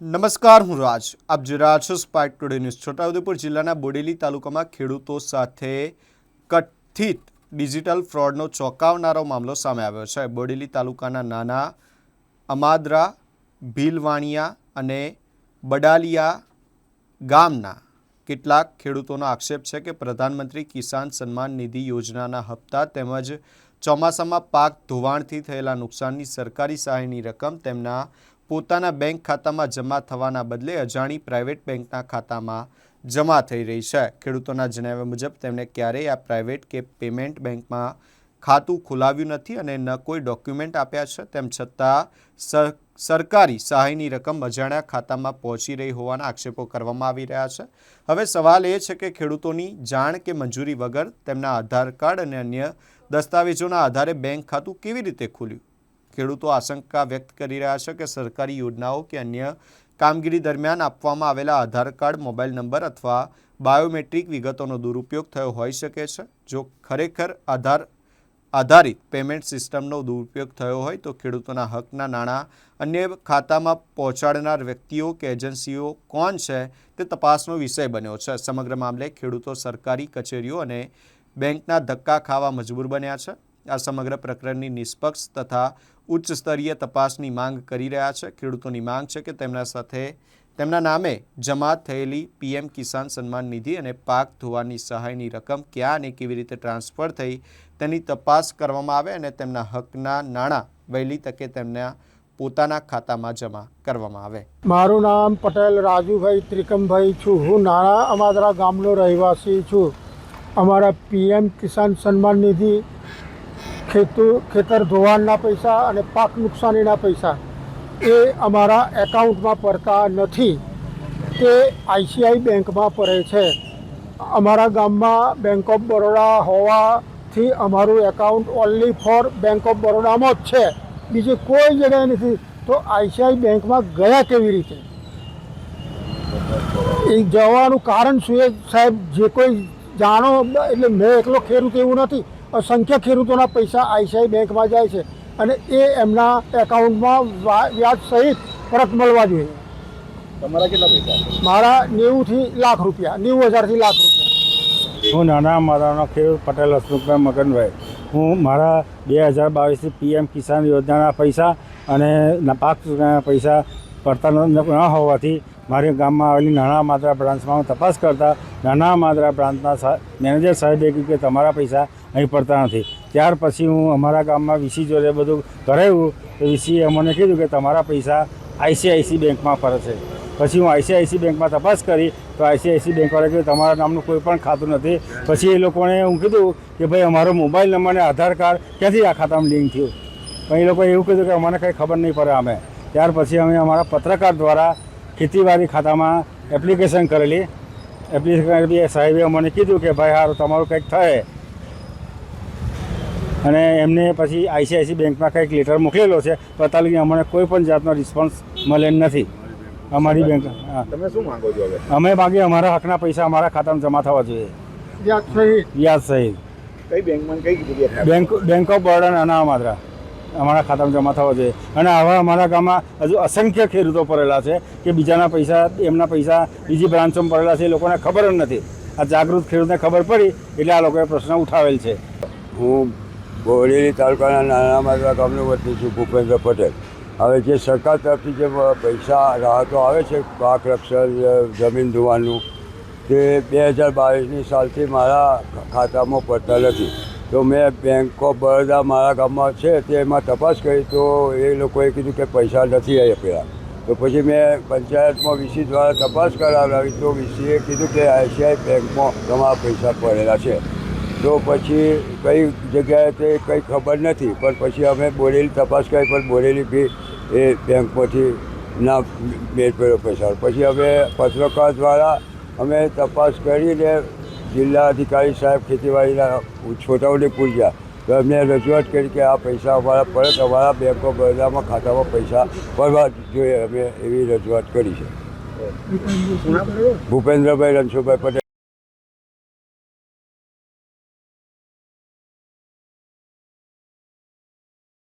નમસ્કાર, હું રાજ. આપ જોઈ રહ્યા છો સ્પાર્ક ટુડે ન્યૂઝ. છોટાઉદેપુર જિલ્લાના બોડેલી તાલુકામાં ખેડૂતો સાથે કથિત ડિજિટલ ફ્રોડનો ચોંકાવનારો મામલો સામે આવ્યો છે. બોડેલી તાલુકાના નાના અમાદરા, ભીલવાણિયા અને બડાલિયા ગામના કેટલાક ખેડૂતોનો આક્ષેપ છે કે પ્રધાનમંત્રી કિસાન સન્માન નિધિ યોજનાના હપ્તા તેમજ ચોમાસામાં પાક ધોવાણથી થયેલા નુકસાનની સરકારી સહાયની રકમ તેમના પોતાના બેંક ખાતામાં જમા થવાના બદલે અજાણી પ્રાઇવેટ બેંકના ખાતામાં જમા થઈ રહી છે. ખેડૂતોના જણાવ્યા મુજબ તેમણે ક્યારેય આ પ્રાઇવેટ કે પેમેન્ટ બેંકમાં ખાતું ખોલાવ્યું નથી અને ન કોઈ ડોક્યુમેન્ટ આપ્યા છે. તેમ છતાં સરકારી સહાયની રકમ અજાણ્યા ખાતામાં પહોંચી રહી હોવાના આક્ષેપો કરવામાં આવી રહ્યા છે. હવે સવાલ એ છે કે ખેડૂતોની જાણ કે મંજૂરી વગર તેમના આધાર કાર્ડ અને અન્ય દસ્તાવેજોના આધારે બેંક ખાતું કેવી રીતે ખુલ્યું? ખેડૂતો આશંકા વ્યક્ત કરી રહ્યા છે કે સરકારી યોજનાઓ કે અન્ય કામગીરી દરમિયાન આપવામાં આવેલા આધાર કાર્ડ, મોબાઈલ નંબર અથવા બાયોમેટ્રિક વિગતોનો દુરુપયોગ થયો હોઈ શકે છે. જો ખરેખર આધારિત પેમેન્ટ સિસ્ટમનો દુરુપયોગ થયો હોય તો ખેડૂતોના હકના નાણાં અન્ય ખાતામાં પહોંચાડનાર વ્યક્તિઓ કે એજન્સીઓ કોણ છે તે તપાસનો વિષય બન્યો છે. સમગ્ર મામલે ખેડૂતો સરકારી કચેરીઓ અને બેંકના ધક્કા ખાવા મજબૂર બન્યા છે. આ સમગ્ર પ્રકરણની નિષ્પક્ષ તથા ઉચ્ચ સ્તરીય તપાસની માંગ કરી રહ્યા છે. ખેડૂતોની માંગ છે કે તેમના નામે જમા થયેલી પીએમ કિસાન સન્માન નિધિ અને પાક ધોવાણની સહાયની રકમ ક્યાં અને કેવી રીતે ટ્રાન્સફર થઈ તેની તપાસ કરવામાં આવે અને તેમના હકના નાણાં વહેલી તકે તેમના પોતાના ખાતામાં જમા કરવામાં આવે. મારું નામ પટેલ રાજુભાઈ ત્રિકમભાઈ છું. હું નાના અમાદરા ગામનો રહેવાસી છું. અમારા પીએમ કિસાન સન્માન નિધિ ખેતર ધોવાણના પૈસા અને પાક નુકસાનીના પૈસા એ અમારા એકાઉન્ટમાં પડતા નથી. તે આઈસીઆઈ બેંકમાં પડે છે. અમારા ગામમાં બેંક ઓફ બરોડા હોવાથી અમારું account only for bank of બરોડામાં જ છે, બીજી કોઈ જગ્યાએ નથી. તો આઈસીઆઈ બેંકમાં ગયા કેવી રીતે? એ જવાનું કારણ શું એ સાહેબ જે કોઈ જાણો. એટલે મેં એકલો ખેડૂત એવું નથી, અસંખ્ય ખેડૂતોના પૈસા આઈસીઆઈ બેંકમાં જાય છે અને એ એમના એકાઉન્ટમાં વ્યાજ સહિત પરત મળવા જોઈએ. તમારા કેટલા પૈસા? મારા 90,000 લાખ રૂપિયા, 90,000 લાખ રૂપિયા. હું નાના મારાનો ખેડૂત પટેલ હસમુખભાઈ મગનભાઈ. હું મારા 2022થી પીએમ કિસાન યોજનાના પૈસા અને પાક પૈસા પડતા ન હોવાથી મારી ગામમાં આવેલી નાના માદરા બ્રાન્ચમાં હું તપાસ કરતા નાના માદરા બ્રાન્ચના મેનેજર સાહેબે કહ્યું કે તમારા પૈસા અહીં પડતા નથી. ત્યાર પછી હું અમારા ગામમાં વીસી જોડે બધું કરાવ્યું તો વીસીએ અમને કીધું કે તમારા પૈસા આઈસીઆઈસી બેંકમાં ફરે છે. પછી હું આઈસીઆઈસી બેંકમાં તપાસ કરી તો આઈસીઆઈસી બેંકવાળાએ કહ્યું તમારા નામનું કોઈ પણ ખાતું નથી. પછી એ લોકોને હું કીધું કે ભાઈ અમારો મોબાઈલ નંબર અને આધાર કાર્ડ ક્યાંથી આ ખાતામાં લિંક થયું? પણ એ લોકોએ એવું કીધું કે અમને કંઈ ખબર નહીં પડે. અમે ત્યાર પછી અમે અમારા પત્રકાર દ્વારા ખેતીવાડી ખાતામાં એપ્લિકેશન કરેલી. એપ્લિકેશન સાહેબે અમને કીધું કે ભાઈ સારું તમારું કંઈક થાય, અને એમને પછી આઈસીઆઈસી બેંકમાં કંઈક લેટર મોકલેલો છે. પતા લગી અમને કોઈ પણ જાતનો રિસ્પોન્સ મળે નથી અમારી બેંક. તમે શું માંગો છો હવે? અમે માગીએ અમારા હકના પૈસા અમારા ખાતામાં જમા થવા જોઈએ, વ્યાજ સહિત. કઈ બેંકમાં કઈ જગ્યાએ? બેંક ઓફ બરોડા નાના અમાદરા અમારા ખાતામાં જમા થવા જોઈએ. અને આવા અમારા ગામમાં હજુ અસંખ્ય ખેડૂતો પડેલા છે કે બીજાના પૈસા, એમના પૈસા બીજી બ્રાન્ચોમાં પડેલા છે, એ લોકોને ખબર જ નથી. આ જાગૃત ખેડૂતને ખબર પડી એટલે આ લોકોએ પ્રશ્ન ઉઠાવેલ છે. હું બોડેલી તાલુકાના નાના માદરા ગામનો વતની છું, ભૂપેન્દ્ર પટેલ. હવે જે સરકાર તરફથી જે પૈસા રાહતો આવે છે પાક રક્ષણ, જમીન ધોવાનું, તે 2022ની સાલથી મારા ખાતામાં પડતા નથી. તો મેં બેંક ઓફ બરોડા મારા ગામમાં છે તેમાં તપાસ કરી તો એ લોકોએ કીધું કે પૈસા નથી આપ્યા. તો પછી મેં પંચાયતમાં વીસી દ્વારા તપાસ કરાવડાવી તો વીસીએ કીધું કે આઈસીઆઈ બેંકમાં તમારા પૈસા પડેલા છે. તો પછી કઈ જગ્યાએ તે કંઈ ખબર નથી. પણ પછી અમે બોરેલી તપાસ કરી પણ બોરેલી બી એ બેંકમાંથી ના મેળ પડ્યો પૈસા. પછી અમે પત્રકાર દ્વારા અમે તપાસ કરીને જિલ્લા અધિકારી સાહેબ ખેતીવાડીના છોટાઉદેપુર ગયા તો એમને રજૂઆત કરી કે આ પૈસા અમારા પરત અમારા બેંક ઓફ બરોડામાં ખાતામાં પૈસા પડવા જોઈએ. અમે એવી રજૂઆત કરી છે. ભૂપેન્દ્રભાઈ રણછોડભાઈ પટેલ.